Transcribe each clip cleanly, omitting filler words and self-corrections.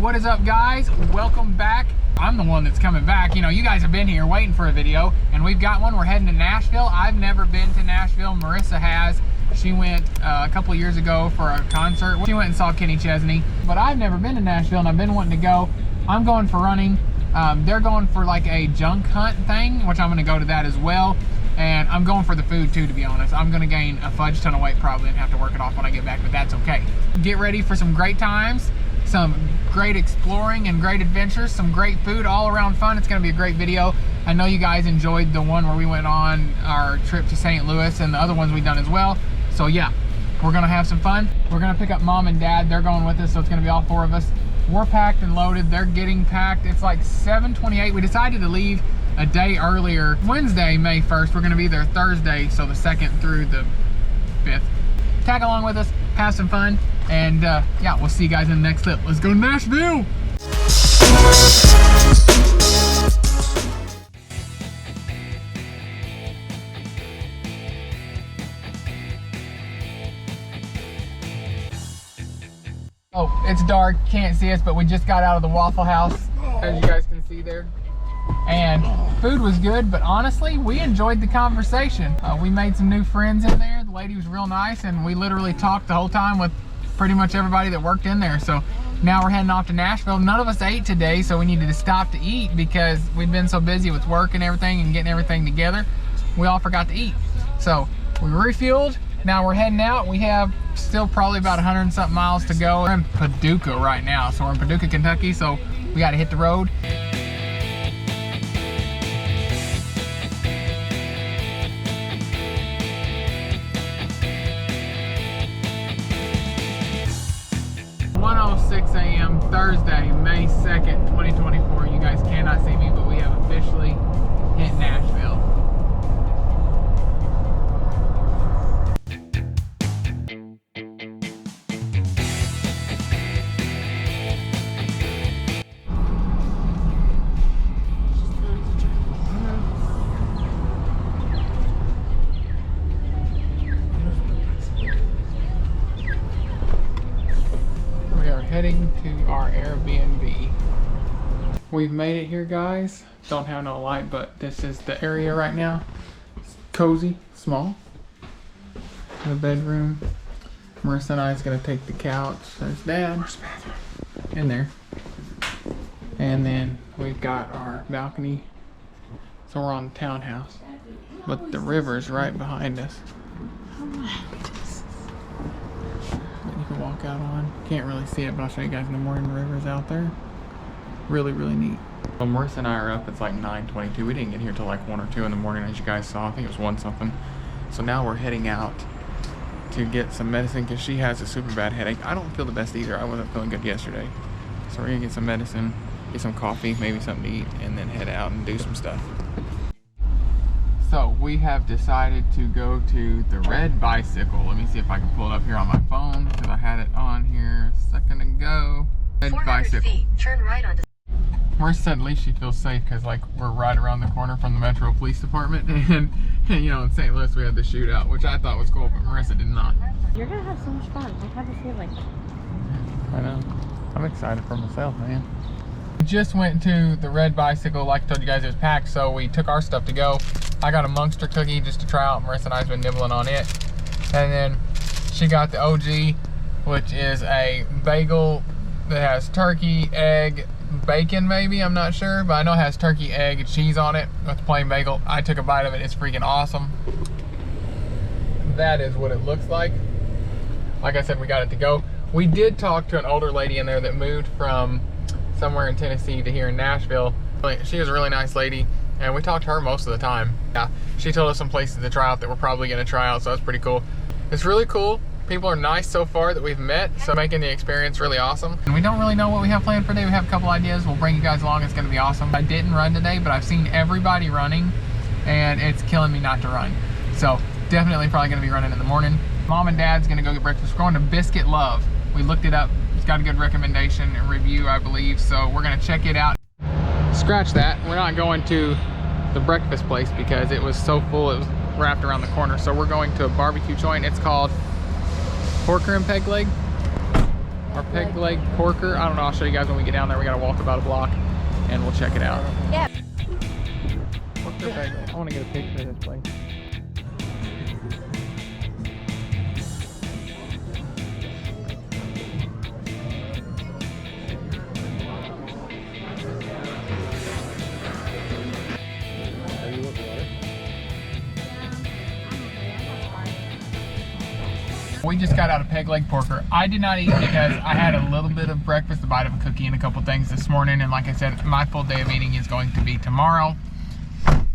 What is up, guys? Welcome back. I'm the one that's coming back. You know, you guys have been here waiting for a video, and we've got one. We're heading to Nashville. I've never been to Nashville. Marissa has. She went a couple of years ago for a concert. She went and saw Kenny Chesney, but I've never been to Nashville, and I've been wanting to go. I'm going for running. They're going for like a junk hunt thing, which I'm going to go to that as well. And I'm going for the food too, to be honest. I'm going to gain a fudge ton of weight probably and have to work it off when I get back, but that's okay. Get ready for some great times, some great exploring and great adventures, some great food, all around fun. It's going to be a great video. I know you guys enjoyed the one where we went on our trip to St. Louis and the other ones we've done as well. So yeah, we're going to have some fun. We're going to pick up Mom and Dad. They're going with us, so it's going to be all four of us. We're packed and loaded. They're getting packed. It's like 7:28. We decided to leave a day earlier, Wednesday, May 1st. We're going to be there Thursday, so the 2nd through the 5th. Tag along with us, have some fun, and yeah, we'll see you guys in the next clip. Let's go to Nashville! Oh, it's dark, can't see us, but we just got out of the Waffle House, as you guys can see there. And food was good, but honestly, we enjoyed the conversation. We made some new friends in there. The lady was real nice, and we literally talked the whole time with pretty much everybody that worked in there. So now we're heading off to Nashville. None of us ate today, so we needed to stop to eat because we'd been so busy with work and everything and getting everything together. We all forgot to eat. So we refueled. Now we're heading out. We have still probably about 100 and something miles to go. We're in Paducah right now. So we're in Paducah, Kentucky. So we got to hit the road. A.m. Thursday, May 2nd, 2024. You guys cannot see me, but we have officially hit Nashville. Heading to our Airbnb. We've made it here, guys. Don't have no light, but this is the area right now. It's cozy, small. The bedroom. Marissa and I is gonna take the couch. There's Dad. Where's the bathroom? In there. And then we've got our balcony. So we're on the townhouse, but the river's right behind us. You can walk out on. Can't really see it, but I'll show you guys in the morning. The river's out there. Really, really neat. Well, Marissa and I are up. It's like 9:22. We didn't get here till like 1 or 2 in the morning, as you guys saw. I think it was 1 something. So now we're heading out to get some medicine because she has a super bad headache. I don't feel the best either. I wasn't feeling good yesterday. So we're gonna get some medicine, get some coffee, maybe something to eat, and then head out and do some stuff. So we have decided to go to the Red Bicycle. Let me see if I can pull it up here on my phone because I had it on here a second ago. Red Bicycle. Feet, turn right onto. Marissa said at least she feels safe because like we're right around the corner from the Metro Police Department, and you know, in St. Louis we had the shootout, which I thought was cool, but Marissa did not. You're gonna have so much fun. I have a feeling. I know. I'm excited for myself, man. We just went to the Red Bicycle. Like I told you guys, it was packed, so we took our stuff to go. I got a Monster cookie just to try out. Marissa and I's been nibbling on it. And then she got the OG, which is a bagel that has turkey, egg, bacon maybe, I'm not sure. But I know it has turkey, egg, and cheese on it with the plain bagel. I took a bite of it. It's freaking awesome. That is what it looks like. Like I said, we got it to go. We did talk to an older lady in there that moved from somewhere in Tennessee to here in Nashville. She was a really nice lady, and we talked to her most of the time. Yeah, she told us some places to try out that we're probably going to try out, so that's pretty cool. It's really cool. People are nice so far that we've met, so making the experience really awesome. And we don't really know what we have planned for today. We have a couple ideas. We'll bring you guys along. It's going to be awesome. I didn't run today, but I've seen everybody running, and it's killing me not to run. So definitely probably going to be running in the morning. Mom and Dad's going to go get breakfast. We're going to Biscuit Love. We looked it up. It's got a good recommendation and review, I believe, so we're going to check it out. Scratch that. We're not going to the breakfast place because it was so full it was wrapped around the corner. So we're going to a barbecue joint. It's called Porker and Peg Leg. our peg leg porker. I don't know, I'll show you guys when we get down there. We gotta walk about a block and we'll check it out. Yeah. What's their peg leg? I wanna get a picture of this place. We just got out of peg leg porker. I did not eat because I had a little bit of breakfast, a bite of a cookie and a couple things this morning, and like I said, my full day of eating is going to be tomorrow.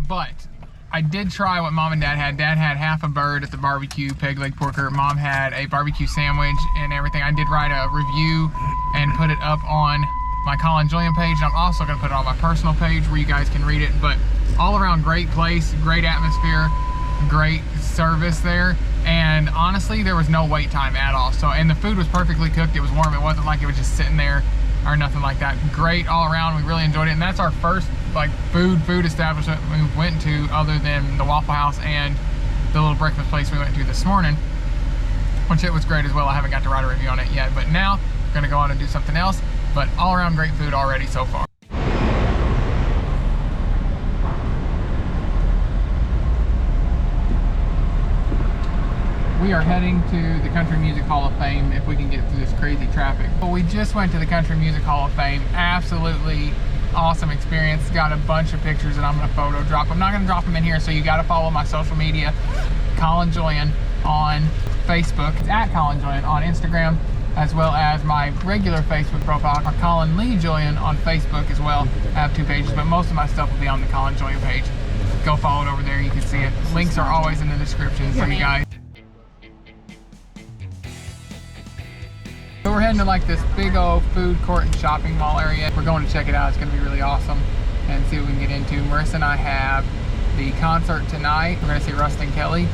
But I did try what Mom and Dad had. Dad had half a bird at the barbecue peg leg porker. Mom had a barbecue sandwich and everything. I did write a review and put it up on my Collin Julian page, and I'm also going to put it on my personal page where you guys can read it. But all around great place, great atmosphere, great service there. And honestly, there was no wait time at all. So, and the food was perfectly cooked. It was warm. It wasn't like it was just sitting there or nothing like that. Great all around. We really enjoyed it. And that's our first like food establishment we went to other than the Waffle House and the little breakfast place we went to this morning, which it was great as well. I haven't got to write a review on it yet, but now we're gonna go on and do something else. But all around great food already so far. We are heading to the Country Music Hall of Fame if we can get through this crazy traffic. Well, we just went to the Country Music Hall of Fame. Absolutely awesome experience. Got a bunch of pictures that I'm going to photo drop. I'm not going to drop them in here, so you got to follow my social media. Collin Julian on Facebook. It's at Collin Julian on Instagram, as well as my regular Facebook profile, Collin Lee Julian on Facebook as well. I have 2 pages, but most of my stuff will be on the Collin Julian page. Go follow it over there. You can see it. Links are always in the description for you guys. So we're heading to like this big old food court and shopping mall area. We're going to check it out. It's going to be really awesome and see what we can get into. Marissa and I have the concert tonight. We're going to see Rustin Kelly,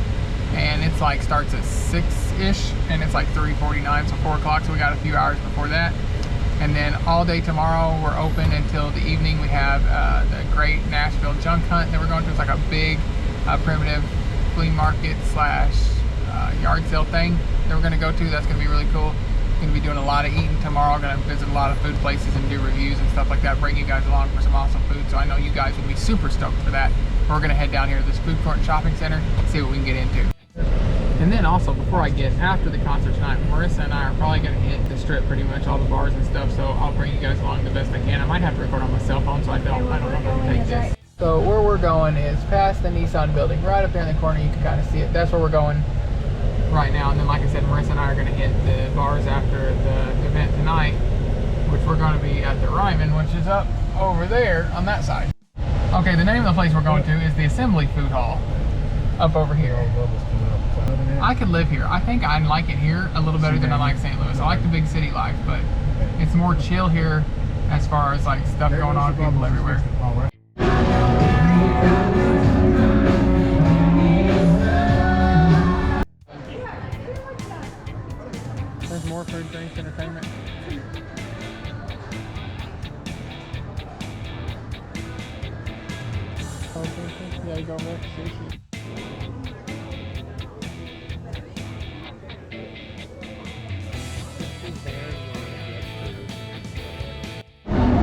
and it's like starts at 6-ish and it's like 3:49, so 4 o'clock. So we got a few hours before that. And then all day tomorrow we're open until the evening. We have the Great Nashville Junk Hunt that we're going to. It's like a big primitive flea market slash yard sale thing that we're going to go to. That's going to be really cool. Going to be doing a lot of eating tomorrow. Going to visit a lot of food places and do reviews and stuff like that. Bring you guys along for some awesome food. So I know you guys will be super stoked for that. We're going to head down here to this food court and shopping center and see what we can get into. And then also, before I get after the concert tonight, Marissa and I are probably going to hit the strip, pretty much all the bars and stuff. So I'll bring you guys along the best I can. I might have to record on my cell phone, so I don't know how to take this. So where we're going is past the Nissan building, right up there in the corner. You can kind of see it. That's where we're going right now. And then, like I said, Marissa and I are going to hit the bars after the event tonight, which we're going to be at the Ryman, which is up over there on that side. Okay, the name of the place we're going to is the Assembly Food Hall, up over here. I could live here. I think I like it here a little better than I like St. Louis. I like the big city life, but it's more chill here as far as like stuff going on, people everywhere. There's more food, drinks, entertainment. Yeah, you go over there for sushi.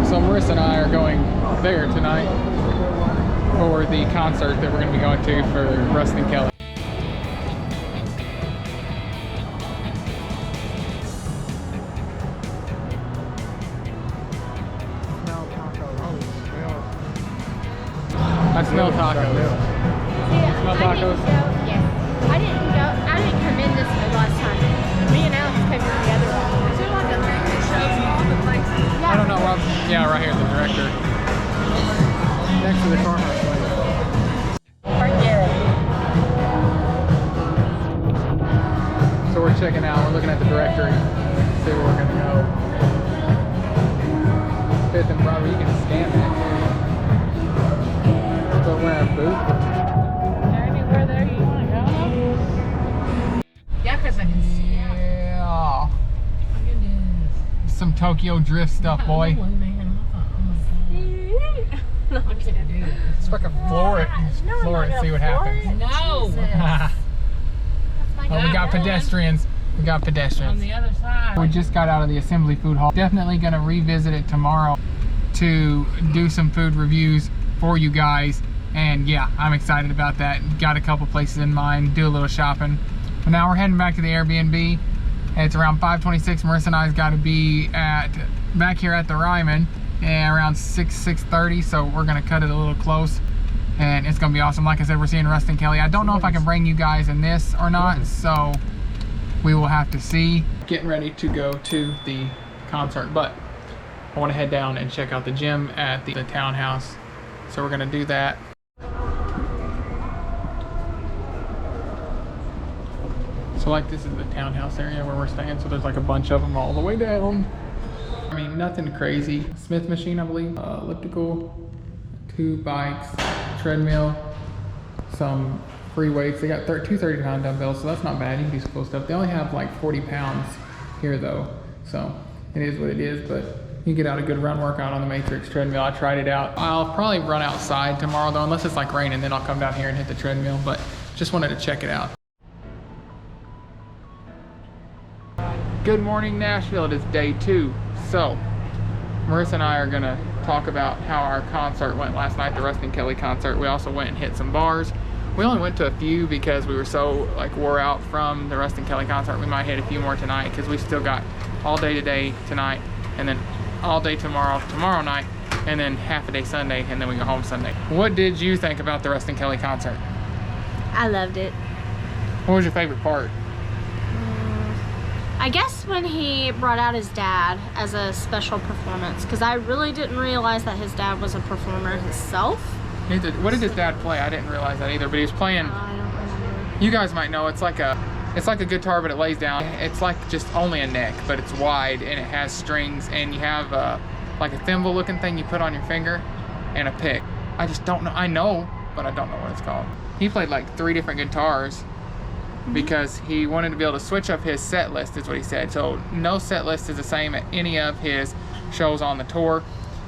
So Marissa and I are going there tonight for the concert that we're going to be going to for Rustin Kelly. I smell tacos. Smell tacos? Yes. I didn't come in this way last time. Me and Alex came in the other one. Is there like a thing that shows all the places? I don't know. Yeah, right here, the director. Next to the farmer's place. Right there. So we're checking out. We're looking at the directory. See where we're going to go. Fifth and Broadway. You can scan that too. So we're wearing boots. Anywhere there you want to go? Yeah, because I can see. Yeah. Some Tokyo Drift stuff, boy. Let's fucking floor it. Floor it, see what happens. No. Oh, we got pedestrians. We got pedestrians. On the other side. We just got out of the Assembly Food Hall. Definitely gonna revisit it tomorrow to do some food reviews for you guys. And yeah, I'm excited about that. Got a couple places in mind, do a little shopping. But now we're heading back to the Airbnb. It's around 5:26. Marissa and I's gotta be back here at the Ryman around 6:30. So we're gonna cut it a little close. And it's gonna be awesome. Like I said, we're seeing Rustin Kelly. I don't know if I can bring you guys in this or not, so we will have to see. Getting ready to go to the concert, but I want to head down and check out the gym at the townhouse. So we're gonna do that. So like this is the townhouse area where we're staying. So there's like a bunch of them all the way down. I mean, nothing crazy. Smith machine, I believe. Elliptical, 2 bikes, treadmill, some free weights. They got 2 30-pound dumbbells, so that's not bad. You can do some cool stuff. They only have like 40 pounds here though, so it is what it is. But you can get out a good run workout on the Matrix treadmill. I tried it out. I'll probably run outside tomorrow though, unless it's like raining, then I'll come down here and hit the treadmill. But just wanted to check it out. Good morning, Nashville. It is day 2. So Marissa and I are gonna talk about how our concert went last night, the Rustin Kelly concert. We also went and hit some bars. We only went to a few because we were so like wore out from the Rustin Kelly concert. We might hit a few more tonight because we still got all day today, tonight, and then all day tomorrow night, and then half a day Sunday, and then we go home Sunday. What did you think about the Rustin Kelly concert? I loved it. What was your favorite part? I guess when he brought out his dad as a special performance, because I really didn't realize that his dad was a performer himself. What did his dad play? I didn't realize that either, but he was playing, I don't remember. you guys might know, it's like a guitar, but it lays down. It's like just only a neck, but it's wide and it has strings, and you have like a thimble looking thing you put on your finger and a pick. I just don't know. I know, but I don't know what it's called. He played like 3 different guitars because he wanted to be able to switch up his set list, is what he said. So no set list is the same at any of his shows on the tour,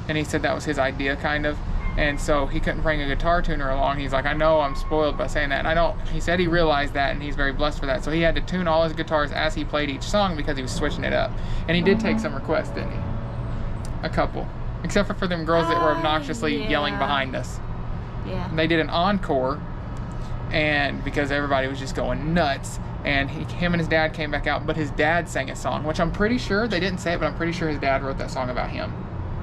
and he said that was his idea, kind of. And so he couldn't bring a guitar tuner along. He's like, I know I'm spoiled by saying that, and I don't. He said he realized that, and he's very blessed for that. So he had to tune all his guitars as he played each song because he was switching it up. And he did take some requests, didn't he? A couple, except for them girls that were obnoxiously yelling behind us. Yeah. They did an encore, and because everybody was just going nuts, and him and his dad came back out, but his dad sang a song, which I'm pretty sure, they didn't say it, but I'm pretty sure his dad wrote that song about him.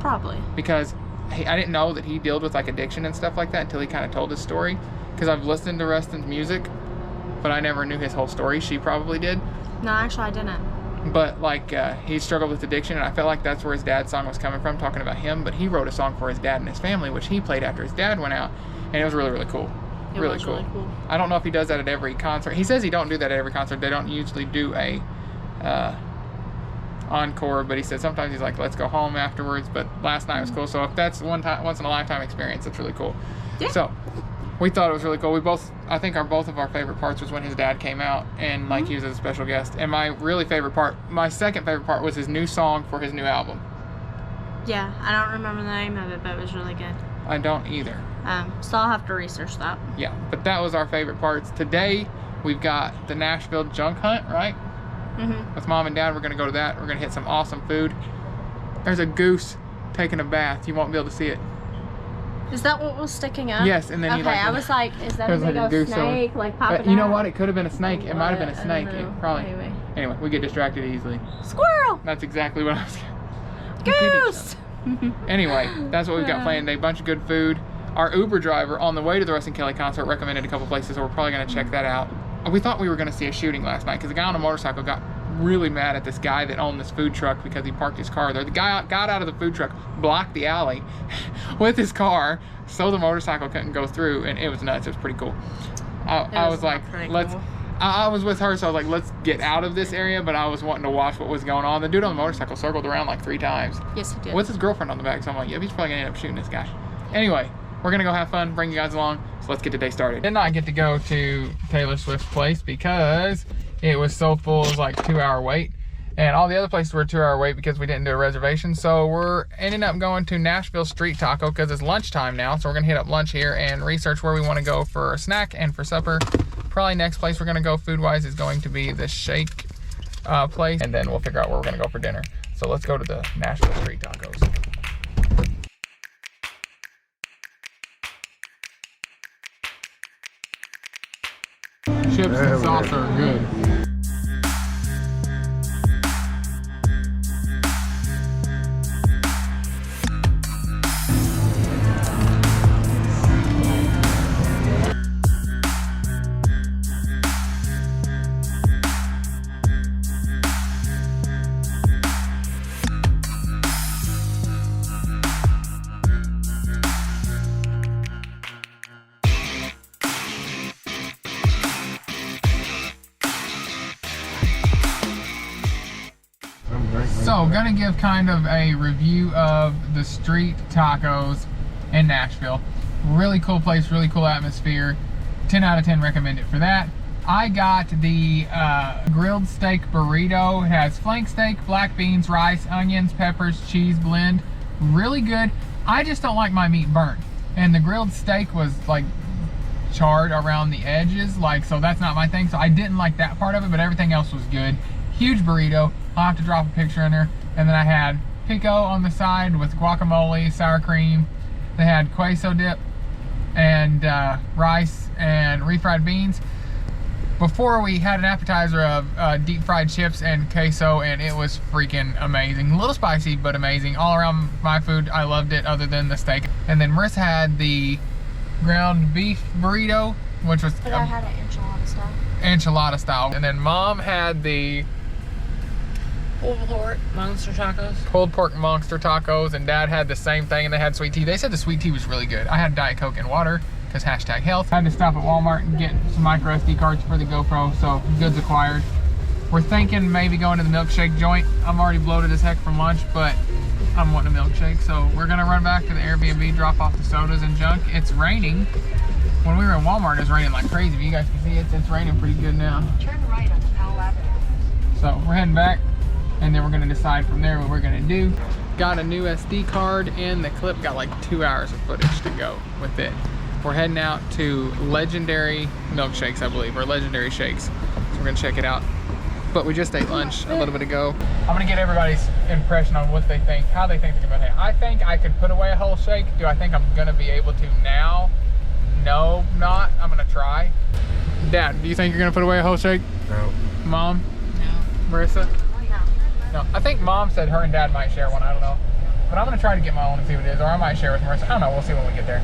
Probably. Because I didn't know that he dealt with like addiction and stuff like that until he kind of told his story. Because I've listened to Rustin's music, but I never knew his whole story. She probably did. No, actually I didn't. But like he struggled with addiction, and I felt like that's where his dad's song was coming from, talking about him. But he wrote a song for his dad and his family, which he played after his dad went out, and it was really, really cool. Really cool. I don't know if he does that at every concert. He says he don't do that at every concert. They don't usually do a encore, but he said sometimes he's like, let's go home afterwards. But last night was cool. So if that's once in a lifetime experience, it's really cool. Yeah. So we thought it was really cool. We both, I think both of our favorite parts was when his dad came out and like he was as a special guest. And my really favorite part, my second favorite part, was his new song for his new album. Yeah, I don't remember the name of it, but it was really good. I don't either. So I'll have to research that. Yeah, but that was our favorite parts. Today we've got the Nashville junk hunt, right? With Mom and Dad, we're gonna go to that. We're gonna hit some awesome food. There's a goose taking a bath. You won't be able to see it. Is that what was sticking up? Yes, and then okay, I was like, is that a big old snake like popping out? You know what? It could have been a snake. It might have been a snake. I don't know. It probably. Anyway, we get distracted easily. Squirrel. That's exactly what I was. Goose. Anyway, that's what we've got planned today. A bunch of good food. Our Uber driver on the way to the Rustin Kelly concert recommended a couple places, so we're probably going to check that out. We thought we were going to see a shooting last night because the guy on a motorcycle got really mad at this guy that owned this food truck because he parked his car there. The guy got out of the food truck, blocked the alley with his car so the motorcycle couldn't go through, and it was nuts. It was pretty cool. I was like, let's. Cool. I was with her, so I was like, let's get out of this area, but I was wanting to watch what was going on. The dude on the motorcycle circled around like 3 times. Yes, he did. With his girlfriend on the back, so I'm like, yeah, he's probably gonna end up shooting this guy. Anyway, we're gonna go have fun, bring you guys along, so let's get the day started. Did not get to go to Taylor Swift's place because it was so full. It was like 2-hour wait, and all the other places were a 2-hour wait because we didn't do a reservation. So we're ending up going to Nashville Street Taco because it's lunchtime now, so we're gonna hit up lunch here and research where we want to go for a snack and for supper. Probably next place we're gonna go food wise is going to be the Shake place, and then we'll figure out where we're gonna go for dinner. So let's go to the Nashville street tacos. Chips and salsa are good. So, gonna give kind of a review of the street tacos in Nashville. Really cool place, really cool atmosphere. 10 out of 10 recommend it for that. I got the grilled steak burrito. It has flank steak, black beans, rice, onions, peppers, cheese blend. Really good. I just don't like my meat burnt. And the grilled steak was like charred around the edges, like, so that's not my thing. So I didn't like that part of it, but everything else was good. Huge burrito. I'll have to drop a picture in there. And then I had pico on the side with guacamole, sour cream. They had queso dip and rice and refried beans. Before, we had an appetizer of deep fried chips and queso, and it was freaking amazing. A little spicy, but amazing. All around my food, I loved it, other than the steak. And then Marissa had the ground beef burrito, which was But I had it enchilada style. Enchilada style. And then Mom had the pulled pork monster tacos. Pulled pork monster tacos, and Dad had the same thing, and they had sweet tea. They said the sweet tea was really good. I had Diet Coke and water, because #health. I had to stop at Walmart and get some micro SD cards for the GoPro, so goods acquired. We're thinking maybe going to the milkshake joint. I'm already bloated as heck from lunch, but I'm wanting a milkshake, so we're gonna run back to the Airbnb, drop off the sodas and junk. It's raining. When we were in Walmart, it was raining like crazy. If you guys can see it, it's raining pretty good now. Turn right on Powell Avenue. So we're heading back, and then we're gonna decide from there what we're gonna do. Got a new SD card, and the clip got like 2 hours of footage to go with it. We're heading out to Legendary Milkshakes, I believe, or Legendary Shakes. So we're gonna check it out. But we just ate lunch a little bit ago. I'm gonna get everybody's impression on what they think, how they think they're gonna behave. I think I could put away a whole shake. Do I think I'm gonna be able to now? No, not. I'm gonna try. Dad, do you think you're gonna put away a whole shake? No. Mom? No. Marissa? No. I think Mom said her and Dad might share one. I don't know. But I'm gonna try to get my own and see what it is, or I might share with Marissa. I don't know. We'll see when we get there.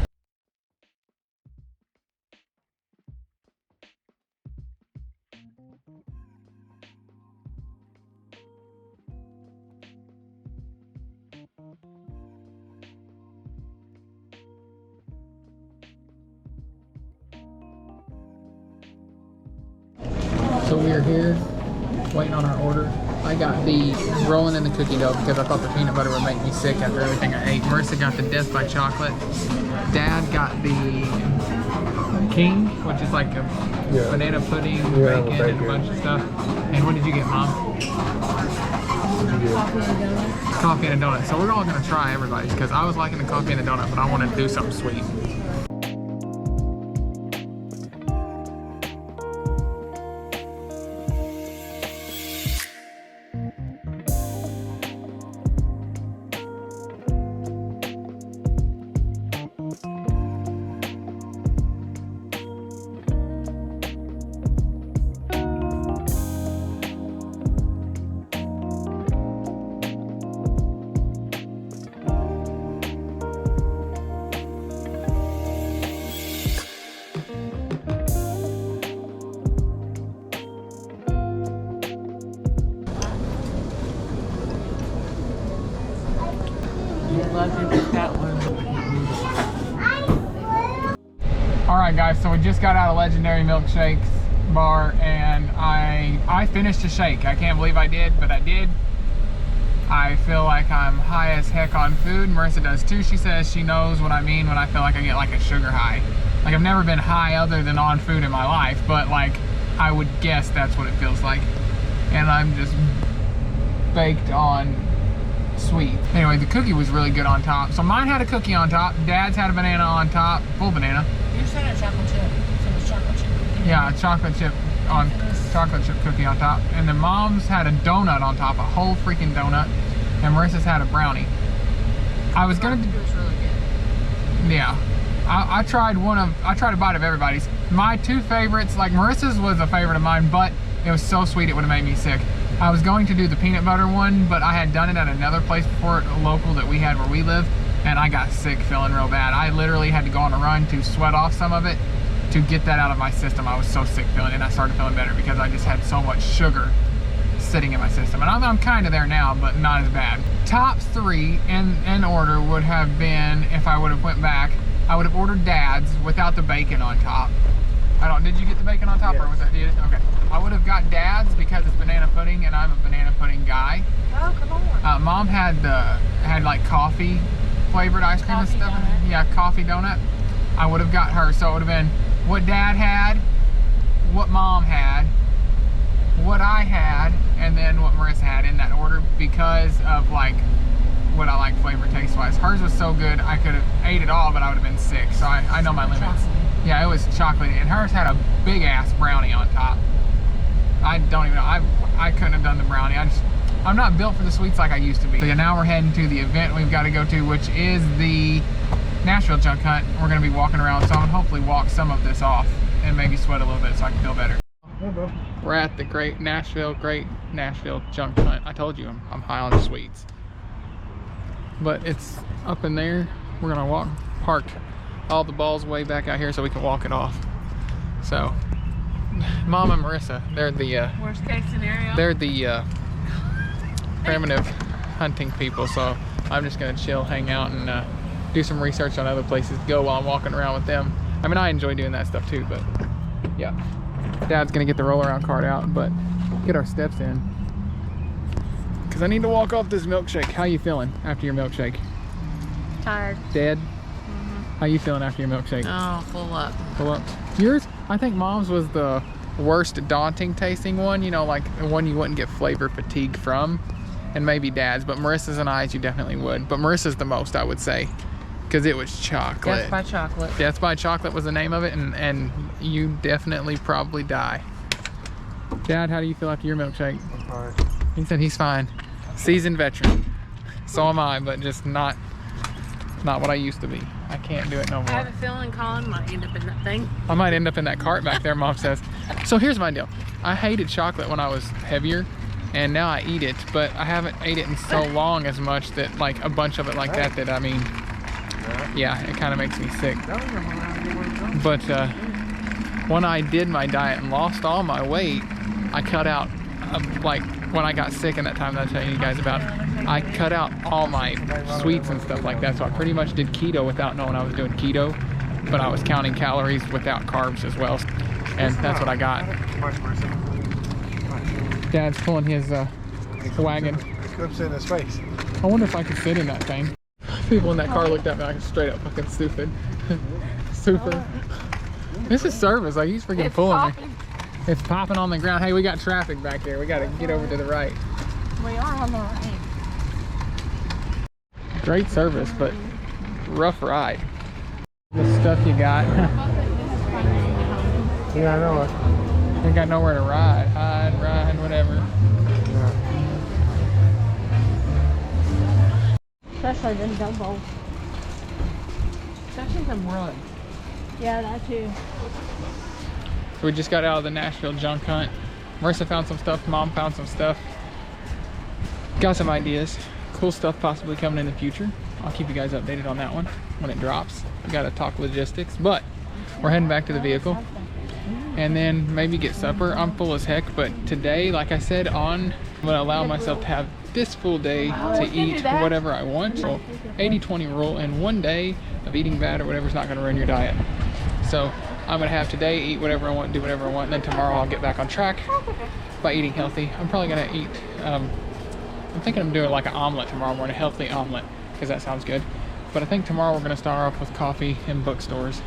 So we are here, waiting on our order. I got the rolling in the cookie dough because I thought the peanut butter would make me sick after everything I ate. Marissa got the Death by Chocolate. Dad got the King, which is like a banana pudding, bacon, and a bunch of stuff. And what did you get, Mom? What did you get? Coffee and a donut. So we're all gonna try everybody's because I was liking the coffee and the donut, but I wanted to do something sweet. Alright guys, so we just got out of Legendary Milkshakes bar, and I finished a shake. I can't believe I did, but I did. I feel like I'm high as heck on food. Marissa does too. She says she knows what I mean when I feel like I get like a sugar high. Like, I've never been high other than on food in my life, but like, I would guess that's what it feels like. And I'm just baked on sweet. Anyway, the cookie was really good on top. So mine had a cookie on top. Dad's had a banana on top, full banana. You said a chocolate chip. So it's chocolate chip. Yeah, a chocolate chip on chocolate chip cookie on top, and then Mom's had a donut on top, a whole freaking donut, and Marissa's had a brownie. I was gonna. It was really good. Yeah, I tried a bite of everybody's. My two favorites, like Marissa's was a favorite of mine, but it was so sweet it would have made me sick. I was going to do the peanut butter one, but I had done it at another place before, a local that we had where we live, and I got sick feeling real bad. I literally had to go on a run to sweat off some of it to get that out of my system. I was so sick feeling, and I started feeling better because I just had so much sugar sitting in my system. And I'm kind of there now, but not as bad. Top three in order would have been, if I would have went back, I would have ordered Dad's without the bacon on top. Did you get the bacon on top? Yes. Or was that it? Okay. I would have got Dad's because it's banana pudding and I'm a banana pudding guy. Oh, come on. Mom had like coffee flavored ice cream and stuff. Donut. Yeah, coffee donut. I would have got her. So it would have been what Dad had, what Mom had, what I had, and then what Marissa had in that order because of like what I like flavor taste wise. Hers was so good I could have ate it all, but I would have been sick. So I know my limits. Yeah, it was chocolate, and hers had a big ass brownie on top. I don't even know. I couldn't have done the brownie. I'm not built for the sweets like I used to be. So yeah, now we're heading to the event we've got to go to, which is the Nashville junk hunt. We're going to be walking around, so I'm going to hopefully walk some of this off and maybe sweat a little bit so I can feel better. We're at the Great Nashville junk hunt. I told you I'm high on sweets. But it's up in there. We're going to walk, parked all the balls way back out here so we can walk it off. So Mom and Marissa, they're the worst case scenario. They're the primitive hunting people, so I'm just gonna chill, hang out, and do some research on other places to go while I'm walking around with them. I mean, I enjoy doing that stuff too, but yeah. Dad's gonna get the roll around cart out, but get our steps in because I need to walk off this milkshake. How you feeling after your milkshake? Tired. Dead? How you feeling after your milkshake? Oh, full up. Full up. Yours, I think Mom's was the worst daunting tasting one, you know, like the one you wouldn't get flavor fatigue from, and maybe Dad's, but Marissa's and I's you definitely would. But Marissa's the most, I would say, because it was chocolate. Death by chocolate. Death by chocolate was the name of it, and you definitely probably die. Dad, how do you feel after your milkshake? I'm fine. He said he's fine. Seasoned veteran. So am I, but just not what I used to be. I can't do it no more. I have a feeling Collin might end up in that thing. I might end up in that cart back there, Mom says. So here's my deal. I hated chocolate when I was heavier, and now I eat it, but I haven't ate it in so long as much that like a bunch of it like that I mean, yeah, it kind of makes me sick. But when I did my diet and lost all my weight, I cut out, like when I got sick in that time that I was telling you guys about, I cut out all my sweets and stuff like that. So I pretty much did keto without knowing I was doing keto, but I was counting calories without carbs as well. And that's what I got. Dad's pulling his wagon. Come sit in his face. I wonder if I could sit in that thing. People in that car looked at me like straight up fucking stupid. Super. This is service, like he's freaking pulling me. It's popping on the ground. Hey, we got traffic back there. We gotta get over to the right. We are on the right. Great service, but rough ride. The stuff you got. Yeah, I know it. We got nowhere to ride. Ride, whatever. Especially them dumbos. Especially them run. Yeah, that too. So we just got out of the Nashville junk hunt. Marissa found some stuff, Mom found some stuff. Got some ideas. Cool stuff possibly coming in the future. I'll keep you guys updated on that one when it drops. We gotta talk logistics, but we're heading back to the vehicle and then maybe get supper. I'm full as heck, but today, like I said, I'm gonna allow myself to have this full day to eat whatever I want. So 80-20 rule, and one day of eating bad or whatever is not gonna ruin your diet. So I'm gonna have today, eat whatever I want, do whatever I want, and then tomorrow I'll get back on track by eating healthy. I'm probably gonna eat, I'm thinking I'm doing like an omelet tomorrow morning, a healthy omelet, because that sounds good. But I think tomorrow we're gonna start off with coffee and bookstores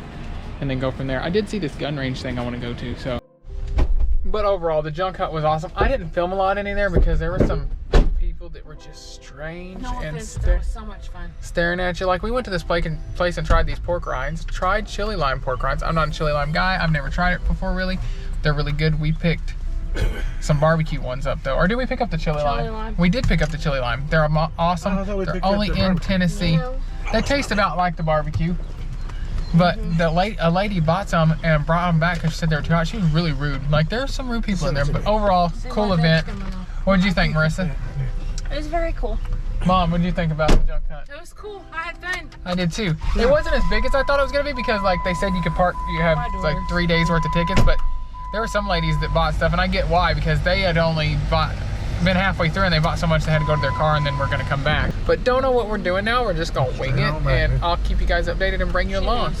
and then go from there. I did see this gun range thing I wanna go to, so. But overall, the junk hunt was awesome. I didn't film a lot in there because there were some people that were just strange and was so much fun. staring at you. Like we went to this place and tried these pork rinds, tried chili lime pork rinds. I'm not a chili lime guy. I've never tried it before really, They're really good. We picked some barbecue ones up though. Or did we pick up the chili lime? We did pick up the chili lime. They're awesome. Oh, I thought we They're picked up only the in barbecue. Tennessee. No. They taste about like the barbecue. But a lady bought some and brought them back because she said they were too hot. She was really rude. Like, there's some rude people in there, but overall, cool event. What did you think, Marissa? It was very cool. Mom, what did you think about the junk hunt? It was cool. I had fun. I did too. It wasn't as big as I thought it was gonna be because, like, they said you could park. You have like 3 days worth of tickets, but there were some ladies that bought stuff, and I get why, because they had only been halfway through and they bought so much they had to go to their car and then we're gonna come back. But don't know what we're doing now. We're just gonna wing it, and I'll keep you guys updated and bring you along.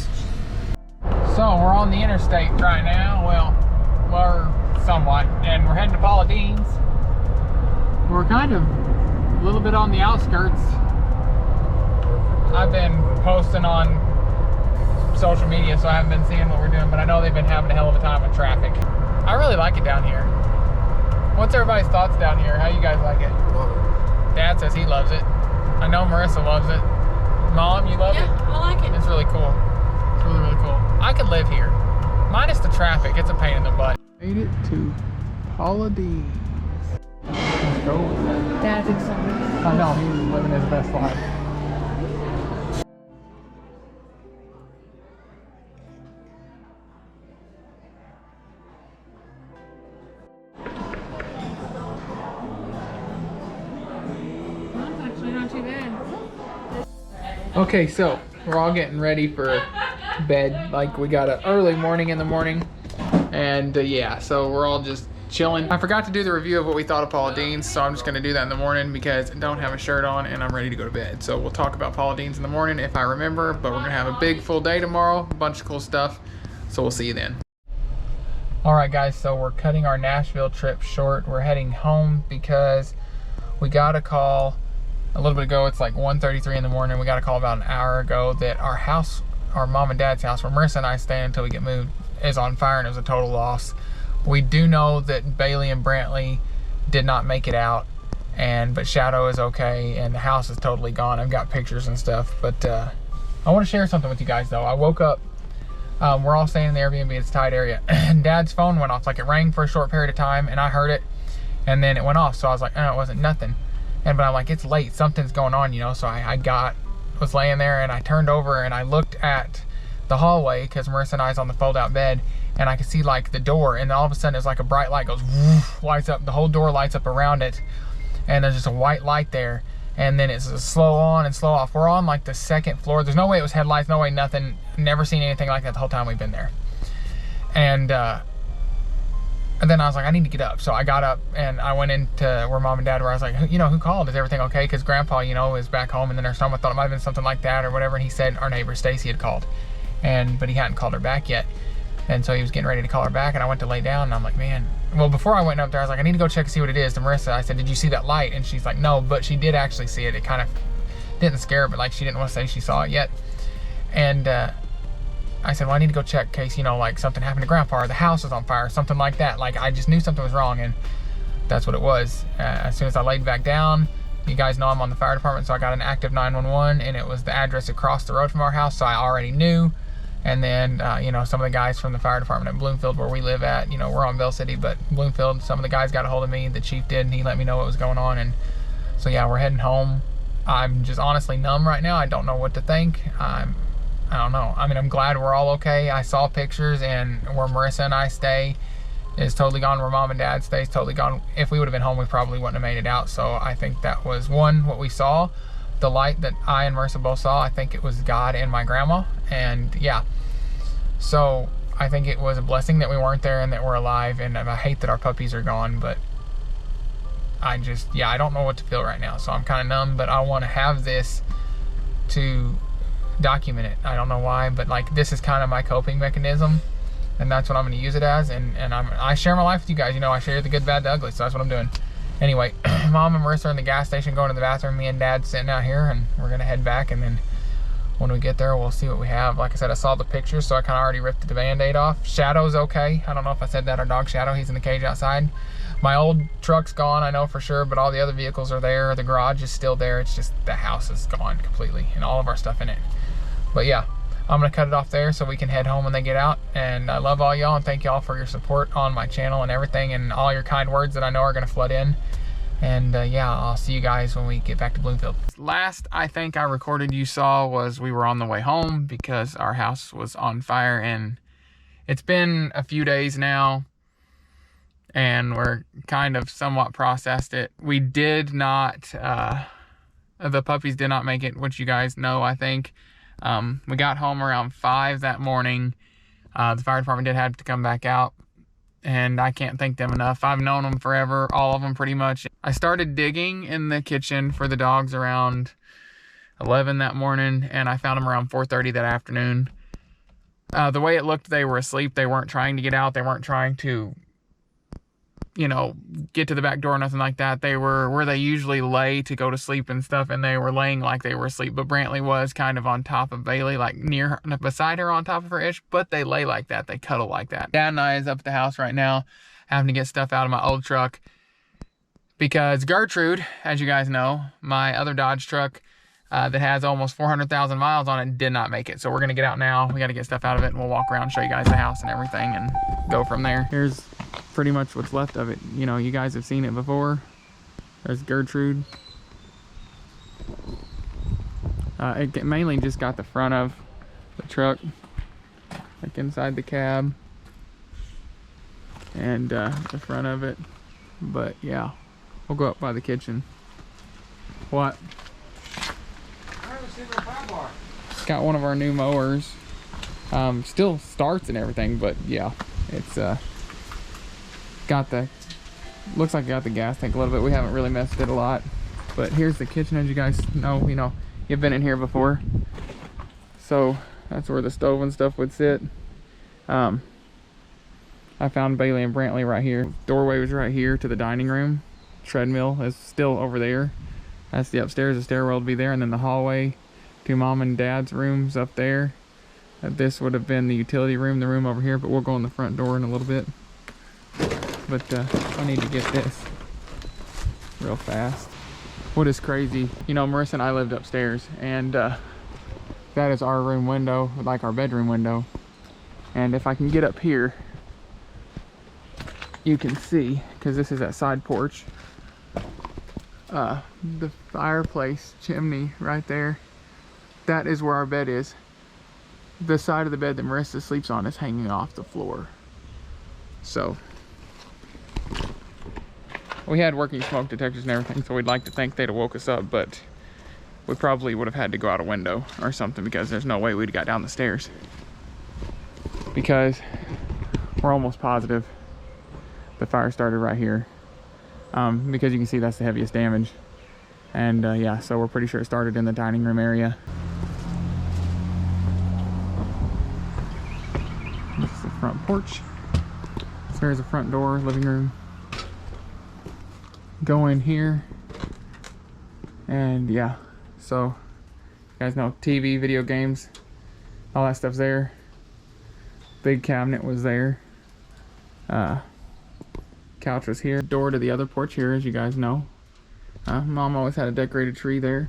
So we're on the interstate right now. Well, we're somewhat, and we're heading to Paula Dean's. We're kind of a little bit on the outskirts. I've been posting on social media, so I haven't been seeing what we're doing, but I know they've been having a hell of a time with traffic. I really like it down here. What's everybody's thoughts down here? How you guys like it? Love it. Dad says he loves it. I know Marissa loves it. Mom, you love it? Yeah, I like it. It's really cool. It's really, really cool. I could live here. Minus the traffic, it's a pain in the butt. Made it to Paula Dean's. Let's go. Dad's excited. I know, he's living his best life. Mine's actually not too bad. Okay, so we're all getting ready for bed. Like, we got an early morning in the morning, and yeah, so we're all just chilling. I forgot to do the review of what we thought of Paula Dean's, so I'm just gonna do that in the morning because I don't have a shirt on and I'm ready to go to bed. So we'll talk about Paula Dean's in the morning if I remember, but we're gonna have a big full day tomorrow, a bunch of cool stuff, so we'll see you then. All right, guys, so we're cutting our Nashville trip short. We're heading home because we got a call a little bit ago. It's like 1:33 in the morning. We got a call about an hour ago that our house, our mom and dad's house, where Marissa and I stay until we get moved, is on fire, and it was a total loss. We do know that Bailey and Brantley did not make it out, but Shadow is okay, and the house is totally gone. I've got pictures and stuff, but I want to share something with you guys though. I woke up, we're all staying in the Airbnb, it's a tight area, and Dad's phone went off. Like, it rang for a short period of time, and I heard it, and then it went off, so I was like, oh, it wasn't nothing. But I'm like, it's late, something's going on, you know. So I was laying there, and I turned over and I looked at the hallway because Marissa and I's on the fold out bed, and I could see like the door, and all of a sudden it's like a bright light goes woof, lights up, the whole door lights up around it, and there's just a white light there, and then it's a slow on and slow off. We're on like the second floor. There's no way it was headlights, no way nothing. Never seen anything like that the whole time we've been there. And then I was like, I need to get up. So I got up and I went into where Mom and Dad were. I was like, you know, who called? Is everything okay? Because Grandpa, you know, is back home in the nursing home. I thought it might have been something like that or whatever. And he said our neighbor Stacy had called, but he hadn't called her back yet. And so he was getting ready to call her back, and I went to lay down, and I'm like, man. Well, before I went up there, I was like, I need to go check and see what it is. To Marissa, I said, did you see that light? And she's like, no, but she did actually see it. It kind of didn't scare her, but like she didn't want to say she saw it yet. And I said, well, I need to go check in case, you know, like something happened to Grandpa or the house is on fire, something like that. Like, I just knew something was wrong, and that's what it was. As soon as I laid back down, you guys know I'm on the fire department, so I got an active 911, and it was the address across the road from our house, so I already knew. And then, you know, some of the guys from the fire department at Bloomfield, where we live at, you know, we're on Bell City, but Bloomfield, some of the guys got a hold of me. The chief did, and he let me know what was going on. And so, yeah, we're heading home. I'm just honestly numb right now. I don't know what to think. I don't know. I mean, I'm glad we're all okay. I saw pictures, and where Marissa and I stay is totally gone. Where Mom and Dad stay is totally gone. If we would have been home, we probably wouldn't have made it out. So I think that was one, what we saw. The light that I and Marissa both saw, I think it was God and my grandma. And yeah, so I think it was a blessing that we weren't there and that we're alive. And I hate that our puppies are gone, but I don't know what to feel right now. So I'm kind of numb, but I want to have this to document it. I don't know why, but like, this is kind of my coping mechanism, and that's what I'm going to use it as. And I share my life with you guys. You know, I share the good, bad, the ugly. So that's what I'm doing. Anyway, Mom and Marissa are in the gas station going to the bathroom. Me and Dad sitting out here, and we're going to head back. And then when we get there, we'll see what we have. Like I said, I saw the pictures, so I kind of already ripped the Band-Aid off. Shadow's okay. I don't know if I said that. Our dog Shadow, he's in the cage outside. My old truck's gone, I know for sure, but all the other vehicles are there. The garage is still there. It's just the house is gone completely, and all of our stuff in it. But yeah, I'm gonna cut it off there so we can head home when they get out. And I love all y'all and thank y'all for your support on my channel and everything, and all your kind words that I know are gonna flood in. And yeah, I'll see you guys when we get back to Bloomfield. Last I think I recorded you saw was we were on the way home because our house was on fire, and it's been a few days now and we're kind of somewhat processed it. We did not, the puppies did not make it, which you guys know, I think. We got home around 5 that morning. The fire department did have to come back out, and I can't thank them enough. I've known them forever, all of them pretty much. I started digging in the kitchen for the dogs around 11 that morning, and I found them around 4:30 that afternoon. The way it looked, they were asleep. They weren't trying to get out. They weren't trying to, you know, get to the back door or nothing like that. They were where they usually lay to go to sleep and stuff, and they were laying like they were asleep. But Brantley was kind of on top of Bailey, like near her, beside her on top of her ish, but they lay like that. They cuddle like that. Dad and I is up at the house right now having to get stuff out of my old truck because Gertrude, as you guys know, my other Dodge truck that has almost 400,000 miles on it, did not make it. So we're gonna get out now. We gotta get stuff out of it, and we'll walk around, show you guys the house and everything, and go from there. Here's pretty much what's left of it. You know, you guys have seen it before. There's Gertrude. It mainly just got the front of the truck, like inside the cab, and the front of it. But yeah, we'll go up by the kitchen. What? Got one of our new mowers. Still starts and everything, but yeah, it's got the, looks like it got the gas tank a little bit. We haven't really messed with it a lot. But here's the kitchen, as you guys know. You know, you've been in here before, so that's where the stove and stuff would sit. I found Bailey and Brantley right here. Doorway was right here to the dining room. Treadmill is still over there. That's the upstairs. The stairwell would be there, and then the hallway to Mom and Dad's rooms up there. This would have been the utility room, the room over here, but we'll go in the front door in a little bit. But I need to get this real fast. What is crazy, you know, Marissa and I lived upstairs, and that is our room window, like our bedroom window. And if I can get up here, you can see, because this is that side porch, the fireplace chimney right there. That is where our bed is. The side of the bed that Marissa sleeps on is hanging off the floor. So we had working smoke detectors and everything, so we'd like to think they'd have woke us up, but we probably would have had to go out a window or something, because there's no way we'd got down the stairs, because we're almost positive the fire started right here, because you can see that's the heaviest damage. And yeah, so we're pretty sure it started in the dining room area. This is the front porch. There's the front door, living room. Go in here, and yeah, so you guys know, TV, video games, all that stuff's there. Big cabinet was there. Couch was here. Door to the other porch here, as you guys know. Mom always had a decorated tree there.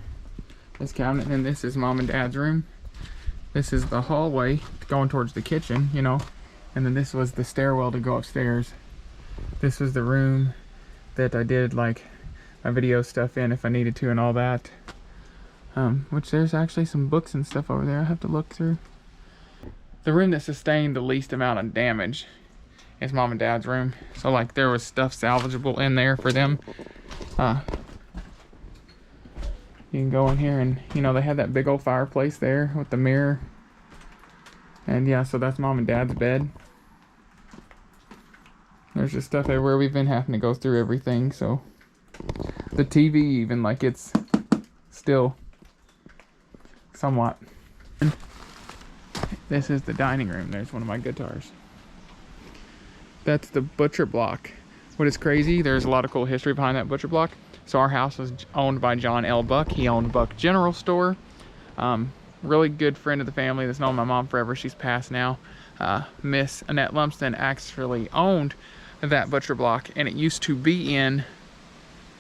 This cabinet, and this is Mom and Dad's room. This is the hallway going towards the kitchen, you know, and then this was the stairwell to go upstairs. This was the room that I did like my video stuff in if I needed to and all that. Which there's actually some books and stuff over there I have to look through. The room that sustained the least amount of damage is Mom and Dad's room. So like there was stuff salvageable in there for them. You can go in here, and you know, they had that big old fireplace there with the mirror. And yeah, so that's Mom and Dad's bed. There's just stuff everywhere. We've been having to go through everything, so the TV even, like, it's still somewhat. This is the dining room. There's one of my guitars. That's the butcher block. What is crazy, there's a lot of cool history behind that butcher block. So our house was owned by John L. Buck. He owned Buck General Store. Really good friend of the family that's known my mom forever. She's passed now. Miss Annette Lumsden actually owned that butcher block, and it used to be in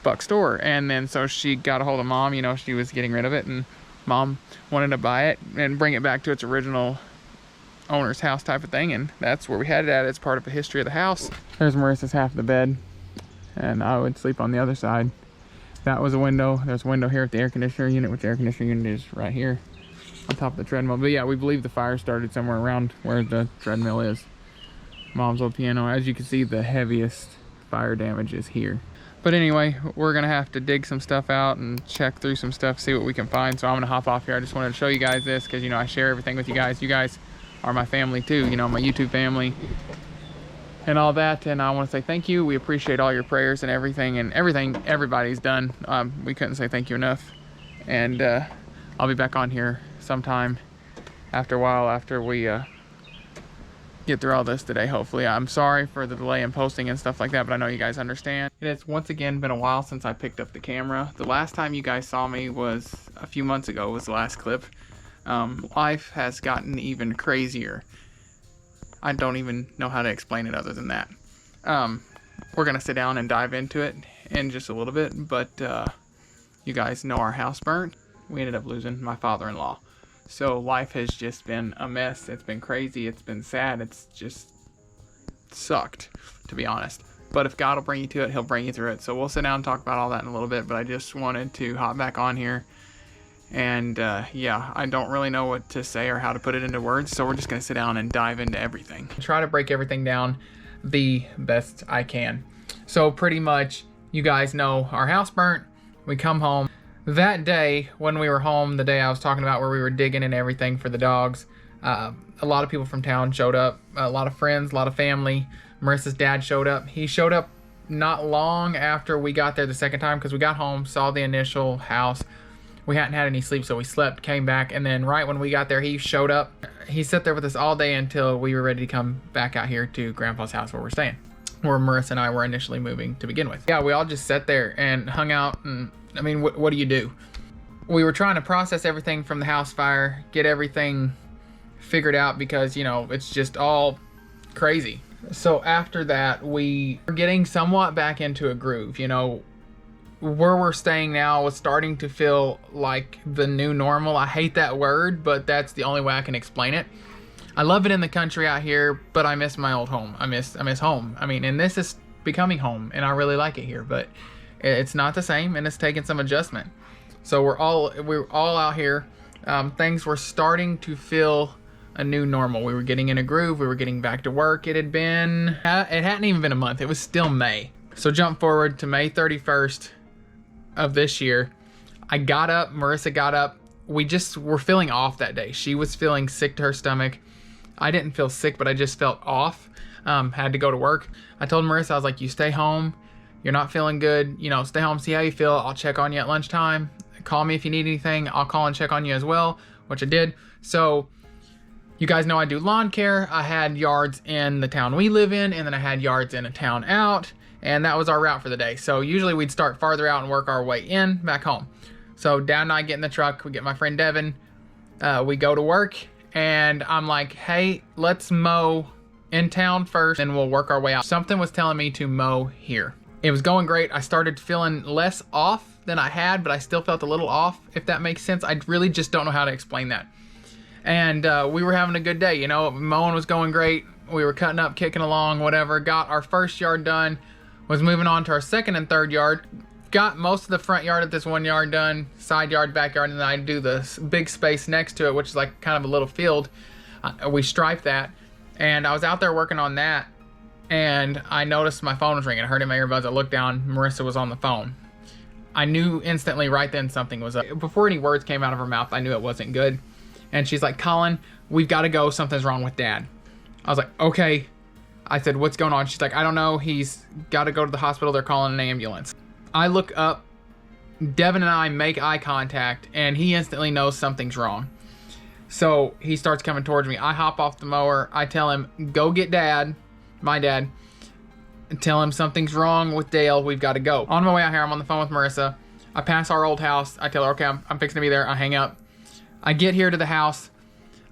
Buck's store. And then so she got a hold of Mom, you know, she was getting rid of it, and Mom wanted to buy it and bring it back to its original owner's house type of thing, and that's where we had it at. It's part of the history of the house. There's Marissa's half of the bed, and I would sleep on the other side. That was a window. There's a window here at the air conditioner unit, which the air conditioner unit is right here on top of the treadmill. But yeah, we believe the fire started somewhere around where the treadmill is. Mom's old piano. As you can see, the heaviest fire damage is here. But anyway, we're gonna have to dig some stuff out and check through some stuff, see what we can find. So I'm gonna hop off here. I just wanted to show you guys this because, you know, I share everything with you guys. You guys are my family too, you know, my YouTube family and all that. And I want to say thank you. We appreciate all your prayers and everything everybody's done. We couldn't say thank you enough. And I'll be back on here sometime after a while, after we get through all this today, hopefully. I'm sorry for the delay in posting and stuff like that, but I know you guys understand. It has once again been a while since I picked up the camera. The last time you guys saw me was a few months ago, was the last clip. Life has gotten even crazier. I don't even know how to explain it other than that. We're gonna sit down and dive into it in just a little bit, but you guys know our house burnt. We ended up losing my father-in-law. So life has just been a mess. It's been crazy. It's been sad. It's just sucked, to be honest. But if God will bring you to it, he'll bring you through it. So we'll sit down and talk about all that in a little bit. But I just wanted to hop back on here. And yeah, I don't really know what to say or how to put it into words. So we're just going to sit down and dive into everything. Try to break everything down the best I can. So pretty much, you guys know our house burnt. We come home. That day, when we were home, the day I was talking about where we were digging and everything for the dogs, a lot of people from town showed up, a lot of friends, a lot of family. Marissa's dad showed up. He showed up not long after we got there the second time, because we got home, saw the initial house. We hadn't had any sleep, so we slept, came back, and then right when we got there, he showed up. He sat there with us all day until we were ready to come back out here to Grandpa's house where we're staying, where Marissa and I were initially moving to begin with. Yeah, we all just sat there and hung out, and I mean, what do you do? We were trying to process everything from the house fire, get everything figured out, because, you know, it's just all crazy. So after that, we were getting somewhat back into a groove. You know, where we're staying now was starting to feel like the new normal. I hate that word, but that's the only way I can explain it. I love it in the country out here, but I miss my old home. I miss home. I mean, and this is becoming home, and I really like it here, but it's not the same, and it's taking some adjustment. So we're all out here. Things were starting to feel a new normal. We were getting in a groove. We were getting back to work. It hadn't even been a month. It was still May. So jump forward to May 31st of this year. I got up. Marissa got up. We just were feeling off that day. She was feeling sick to her stomach. I didn't feel sick, but I just felt off. Had to go to work. I told Marissa, I was like, you stay home. You're not feeling good, you know, stay home, see how you feel. I'll check on you at lunchtime. Call me if you need anything. I'll call and check on you as well, which I did. So you guys know I do lawn care. I had yards in the town we live in, and then I had yards in a town out, and that was our route for the day. So usually we'd start farther out and work our way in, back home. So Dad and I get in the truck, we get my friend Devin, we go to work, and I'm like, hey, let's mow in town first, and we'll work our way out. Something was telling me to mow here. It was going great. I started feeling less off than I had, but I still felt a little off, if that makes sense. I really just don't know how to explain that. And we were having a good day, you know, mowing was going great. We were cutting up, kicking along, whatever. Got our first yard done, was moving on to our second and third yard. Got most of the front yard of this one yard done, side yard, backyard, and then I do the big space next to it, which is like kind of a little field. We striped that, and I was out there working on that. And I noticed my phone was ringing. I heard it in my earbuds. I looked down. Marissa was on the phone. I knew instantly right then something was up. Before any words came out of her mouth, I knew it wasn't good. And she's like, Collin, we've got to go. Something's wrong with Dad. I was like, okay. I said, what's going on? She's like, I don't know. He's got to go to the hospital. They're calling an ambulance. I look up. Devin and I make eye contact, and he instantly knows something's wrong. So he starts coming towards me. I hop off the mower. I tell him, go get Dad. My dad, and tell him something's wrong with Dale. We've got to go. On my way out here, I'm on the phone with Marissa. I pass our old house. I tell her, okay, I'm fixing to be there. I hang up. I get here to the house.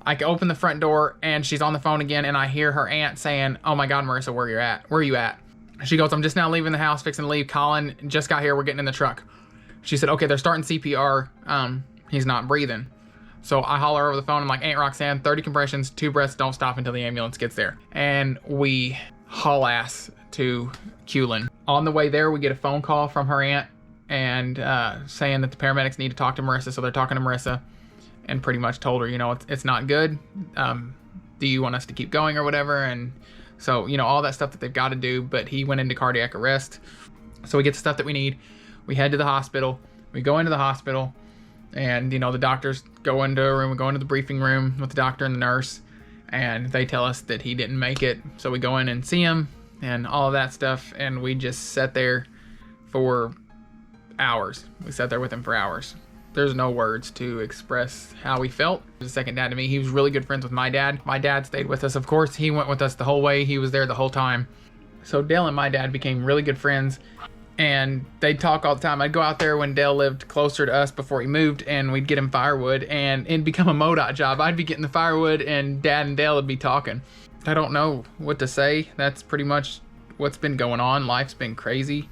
I open the front door, and she's on the phone again, and I hear her aunt saying, oh my God, Marissa, where you at? Where are you at? She goes, I'm just now leaving the house, fixing to leave. Collin just got here. We're getting in the truck. She said, okay, they're starting CPR. He's not breathing. So I holler over the phone. I'm like, Aunt Roxanne, 30 compressions, 2 breaths, don't stop until the ambulance gets there. And we haul ass to Collin. On the way there, we get a phone call from her aunt and saying that the paramedics need to talk to Marissa. So they're talking to Marissa and pretty much told her, you know, it's not good. Do you want us to keep going or whatever? And so, you know, all that stuff that they've got to do, but he went into cardiac arrest. So we get the stuff that we need. We head to the hospital. We go into the hospital and, you know, the doctors go into a room. We go into the briefing room with the doctor and the nurse, and they tell us that he didn't make it. So we go in and see him and all of that stuff. And we just sat there for hours. We sat there with him for hours. There's no words to express how we felt. He was a second dad to me. He was really good friends with my dad. My dad stayed with us. Of course, he went with us the whole way. He was there the whole time. So Dale and my dad became really good friends, and they'd talk all the time. I'd go out there when Dale lived closer to us before he moved, and we'd get him firewood, and it'd become a MoDOT job. I'd be getting the firewood, and Dad and Dale would be talking. I don't know what to say. That's pretty much what's been going on. Life's been crazy.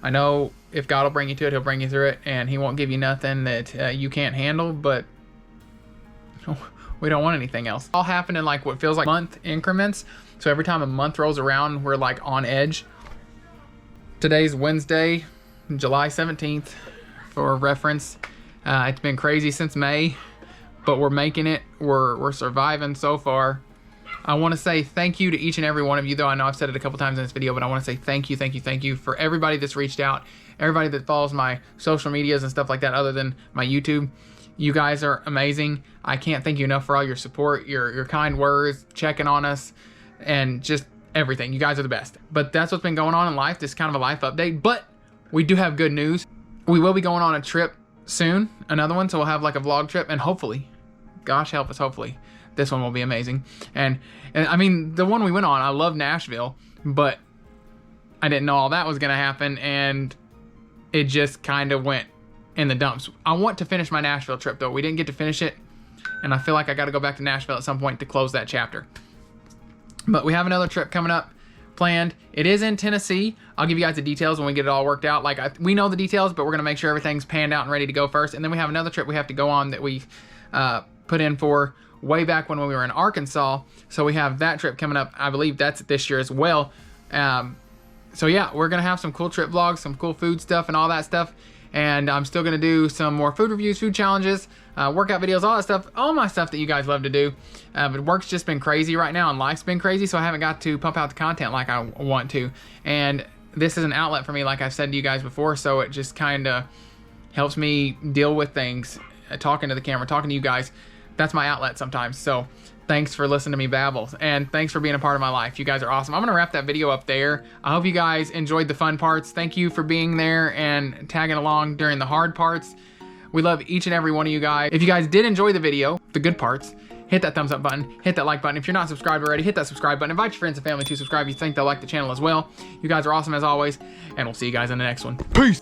I know if God will bring you to it, he'll bring you through it, and he won't give you nothing that you can't handle, but we don't want anything else. It all happened in like what feels like month increments. So every time a month rolls around, we're like on edge. Today's Wednesday, July 17th, for reference. It's been crazy since May, but we're making it. We're surviving so far. I want to say thank you to each and every one of you, though I know I've said it a couple times in this video, but I want to say thank you for everybody that's reached out, everybody that follows my social medias and stuff like that other than my YouTube. You guys are amazing. I can't thank you enough for all your support, your kind words, checking on us, and just everything. You guys are the best. But that's what's been going on in life. This is kind of a life update, but we do have good news. We will be going on a trip soon, another one, so we'll have like a vlog trip, and hopefully, gosh help us, hopefully, this one will be amazing. And I mean, the one we went on, I love Nashville, but I didn't know all that was gonna happen, and it just kind of went in the dumps. I want to finish my Nashville trip, though. We didn't get to finish it, and I feel like I got to go back to Nashville at some point to close that chapter. But we have another trip coming up planned. It is in Tennessee. I'll give you guys the details when we get it all worked out. Like, we know the details, but we're going to make sure everything's panned out and ready to go first. And then we have another trip we have to go on that we put in for way back when we were in Arkansas. So we have that trip coming up. I believe that's this year as well. So yeah, we're going to have some cool trip vlogs, some cool food stuff and all that stuff. And I'm still going to do some more food reviews, food challenges, workout videos, all that stuff, all my stuff that you guys love to do. But work's just been crazy right now, and life's been crazy, so I haven't got to pump out the content like I want to. And this is an outlet for me, like I've said to you guys before, so it just kind of helps me deal with things, talking to the camera, talking to you guys. That's my outlet sometimes. So thanks for listening to me babble, and thanks for being a part of my life. You guys are awesome. I'm gonna wrap that video up there. I hope you guys enjoyed the fun parts. Thank you for being there and tagging along during the hard parts. We love each and every one of you guys. If you guys did enjoy the video, the good parts, hit that thumbs up button, hit that like button. If you're not subscribed already, hit that subscribe button. Invite your friends and family to subscribe if you think they'll like the channel as well. You guys are awesome as always, and we'll see you guys in the next one. Peace.